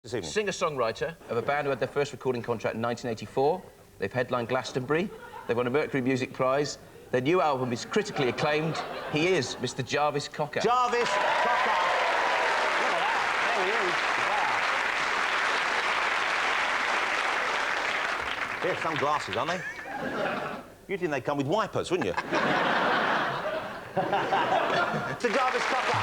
Singer-songwriter of a band who had their first recording contract in 1984. They've headlined Glastonbury. They've won a Mercury Music Prize. Their new album is critically acclaimed. He is Mr. Jarvis Cocker. Jarvis Cocker. Look at that. There he is. Wow. They're sunglasses, aren't they? You'd think they'd come with wipers, wouldn't you? Mr. Jarvis Cocker.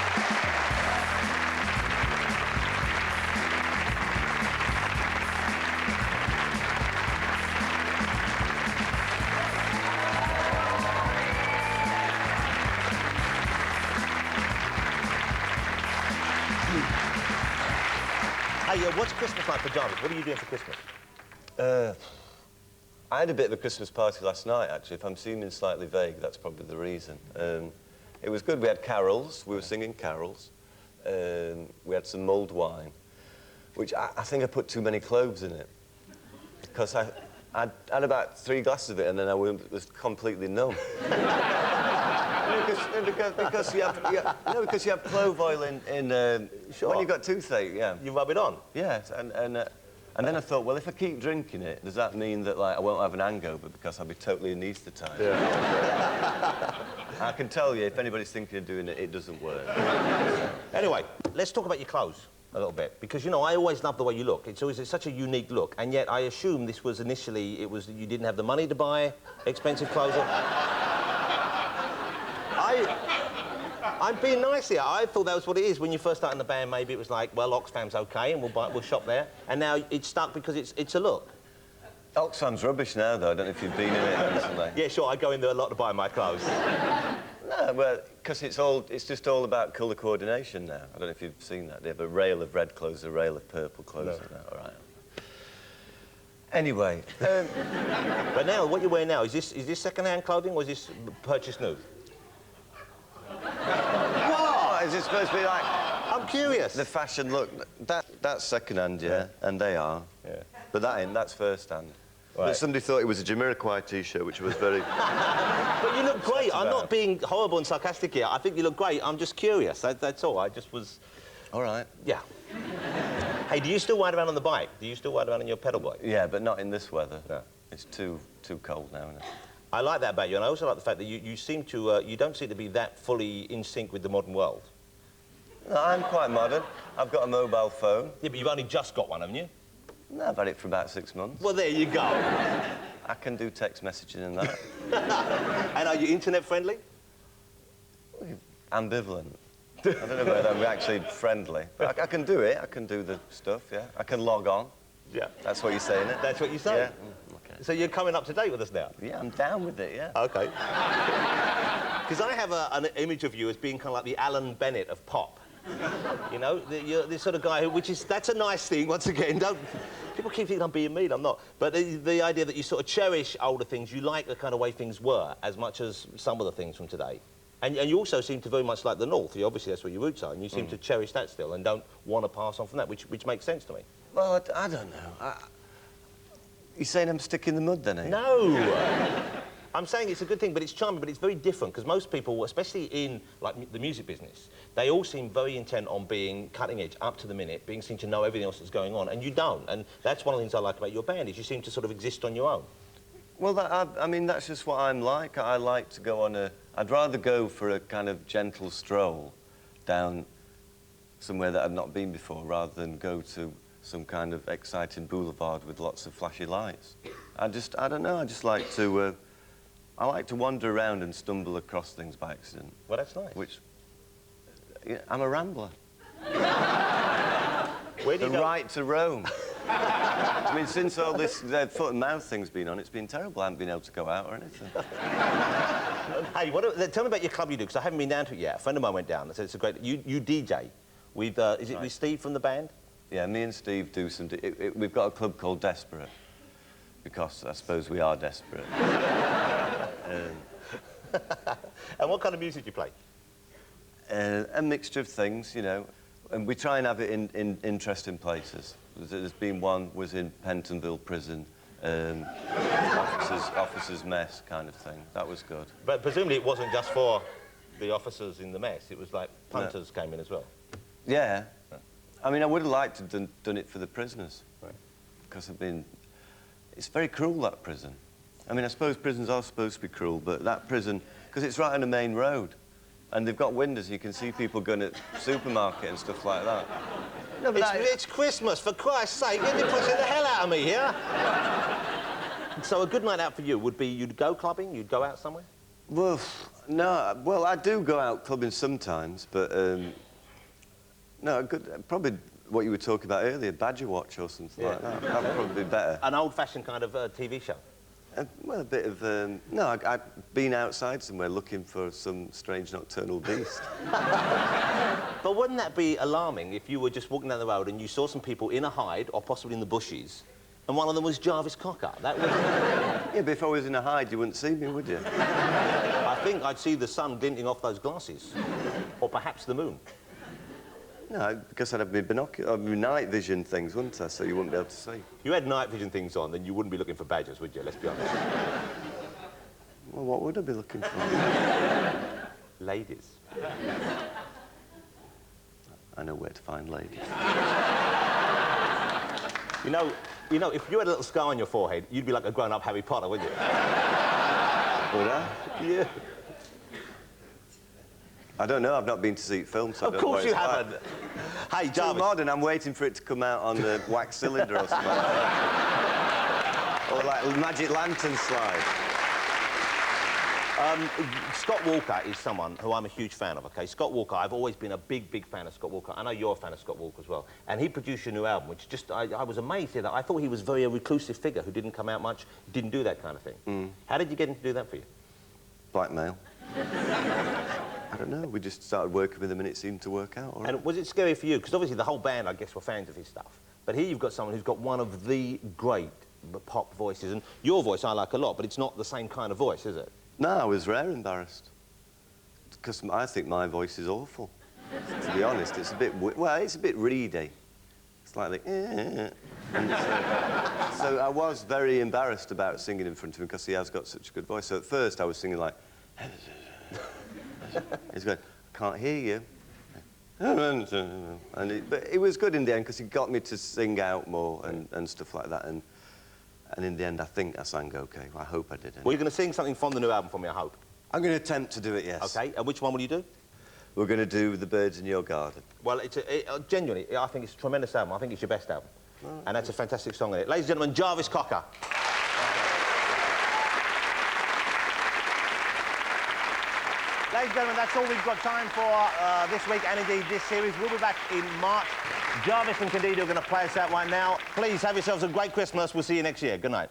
Hey, what's Christmas like for Jarvis? What are you doing for Christmas? I had a bit of a Christmas party last night, actually. If I'm seeming slightly vague, that's probably the reason. It was good. We had carols. We were singing carols. We had some mulled wine, which I think I put too many cloves in it. Because I had about 3 glasses of it, and then I was completely numb. because you have clove oil in Sure. when you've got toothache, yeah. You rub it on? Yes, and then I thought, well, if I keep drinking it, does that mean that, like, I won't have an hangover because I'll be totally anaesthetised? Yeah. I can tell you, if anybody's thinking of doing it, it doesn't work. Anyway, let's talk about your clothes a little bit, because, you know, I always love the way you look. It's such a unique look, and yet I assume this was initially, you didn't have the money to buy expensive clothes. I'm being nice here. I thought that was what it is. When you first started in the band, maybe it was like, well, Oxfam's OK, and we'll shop there. And now it's stuck because it's a look. Oxfam's rubbish now, though. I don't know if you've been in it recently. Yeah, sure, I go in there a lot to buy my clothes. No, well, because it's just all about colour coordination now. I don't know if you've seen that. They have a rail of red clothes, a rail of purple clothes. No. All right. Anyway. But now, what you're wearing now, is this second-hand clothing or is this purchased new? What? Is it supposed to be like... I'm curious. The fashion look, that's second-hand, yeah, and they are. Yeah. But that's first-hand. Right. But somebody thought it was a Jamiroquai T-shirt, which was very... But you look great. I'm not being horrible and sarcastic here. I think you look great. I'm just curious. That's all. I just was... All right. Yeah. Hey, do you still ride around on the bike? Do you still ride around on your pedal bike? Yeah, but not in this weather. No. It's too cold now, isn't it? I like that about you, and I also like the fact that you seem to... you don't seem to be that fully in sync with the modern world. No, I'm quite modern. I've got a mobile phone. Yeah, but you've only just got one, haven't you? No, I've had it for about 6 months. Well, there you go. I can do text messaging and that. And are you internet-friendly? Ambivalent. I don't know whether I'm actually friendly. But I can do it. I can do the stuff, yeah. I can log on. Yeah. That's what you're saying, it? That's what you say? Yeah. Okay. So you're coming up to date with us now? Yeah, I'm down with it, yeah. OK. Because I have an image of you as being kind of like the Alan Bennett of pop. You know, you're this sort of guy who, that's a nice thing, once again. People keep thinking I'm being mean, I'm not. But the idea that you sort of cherish older things, you like the kind of way things were, as much as some of the things from today. And you also seem to very much like the North. Obviously, that's where your roots are, and you seem to cherish that still and don't want to pass on from that, which makes sense to me. Well, I don't know. You're saying I'm stuck in the mud, then, eh? No! I'm saying it's a good thing, but it's charming, but it's very different, because most people, especially in, like, the music business, they all seem very intent on being cutting edge, up to the minute, being seen to know everything else that's going on, and you don't. And that's one of the things I like about your band, is you seem to sort of exist on your own. Well, I mean, that's just what I'm like. I like to go on I'd rather go for a kind of gentle stroll down somewhere that I've not been before, rather than go to some kind of exciting boulevard with lots of flashy lights. I don't know, I just like to... I like to wander around and stumble across things by accident. Well, that's nice. Which... Yeah, I'm a rambler. Where do you go? The right to roam. I mean, since all this foot and mouth thing's been on, it's been terrible. I haven't been able to go out or anything. Hey, tell me about your club you do, because I haven't been down to it yet. A friend of mine went down and said it's a great... You DJ with... is it with Steve from the band? Yeah, me and Steve do some... we've got a club called Desperate, because I suppose we are desperate. And what kind of music do you play? A mixture of things, you know, and we try and have it in interesting places. There's been one was in Pentonville Prison, officers' mess kind of thing. That was good. But presumably it wasn't just for the officers in the mess. It was like punters came in as well. Yeah. I mean, I would have liked to have done it for the prisoners. Right. Because it's very cruel, that prison. I mean, I suppose prisons are supposed to be cruel, but that prison, because it's right on the main road, and they've got windows, you can see people going to the supermarket and stuff like that. No, but it's Christmas, for Christ's sake. You're pushing the hell out of me here. So a good night out for you would be you'd go clubbing, you'd go out somewhere? Well, no, well, I do go out clubbing sometimes, but, no, probably what you were talking about earlier, Badger Watch or something like that. That would probably be better. An old-fashioned kind of TV show? Well, a bit of, no, I've been outside somewhere looking for some strange nocturnal beast. But wouldn't that be alarming if you were just walking down the road and you saw some people in a hide, or possibly in the bushes, and one of them was Jarvis Cocker? That would... Yeah, but if I was in a hide, you wouldn't see me, would you? I think I'd see the sun glinting off those glasses. Or perhaps the moon. No, because I'd have my binocular, my night vision things, wouldn't I? So you wouldn't be able to see. If you had night vision things on, then you wouldn't be looking for badgers, would you? Let's be honest. Well, what would I be looking for? Ladies. I know where to find ladies. You know, if you had a little scar on your forehead, you'd be like a grown-up Harry Potter, wouldn't you? Would I? Yeah. I don't know, I've not been to see films, so I Of don't know course what you it's like. haven't. Hey, Too Jarvis. modern, I'm waiting for it to come out on the wax cylinder or something like that. Or like magic lantern slide. Scott Walker is someone who I'm a huge fan of, OK? Scott Walker, I've always been a big, big fan of Scott Walker. I know you're a fan of Scott Walker as well. And he produced your new album, which just, I was amazed at that. I thought he was very a reclusive figure who didn't come out much, didn't do that kind of thing. Mm. How did you get him to do that for you? Blackmail. I don't know, we just started working with him and it seemed to work out. All right. And was it scary for you? Because obviously the whole band, I guess, were fans of his stuff. But here you've got someone who's got one of the great pop voices. And your voice I like a lot, but it's not the same kind of voice, is it? No, I was rare embarrassed. Because I think my voice is awful. To be honest, it's a bit, well, it's a bit reedy. It's like the, and so I was very embarrassed about singing in front of him because he has got such a good voice. So at first I was singing like, he's going, can't hear you. But it was good in the end because he got me to sing out more and stuff like that. And in the end, I think I sang okay. Well, I hope I did. Well, you're going to sing something from the new album for me, I hope. I'm going to attempt to do it, yes. OK, and which one will you do? We're going to do The Birds in Your Garden. Well, genuinely, I think it's a tremendous album. I think it's your best album. Right. And that's a fantastic song in it. Ladies and gentlemen, Jarvis Cocker. Ladies and gentlemen, that's all we've got time for this week, and indeed this series. We'll be back in March. Jarvis and Candido are going to play us out right now. Please have yourselves a great Christmas. We'll see you next year. Good night.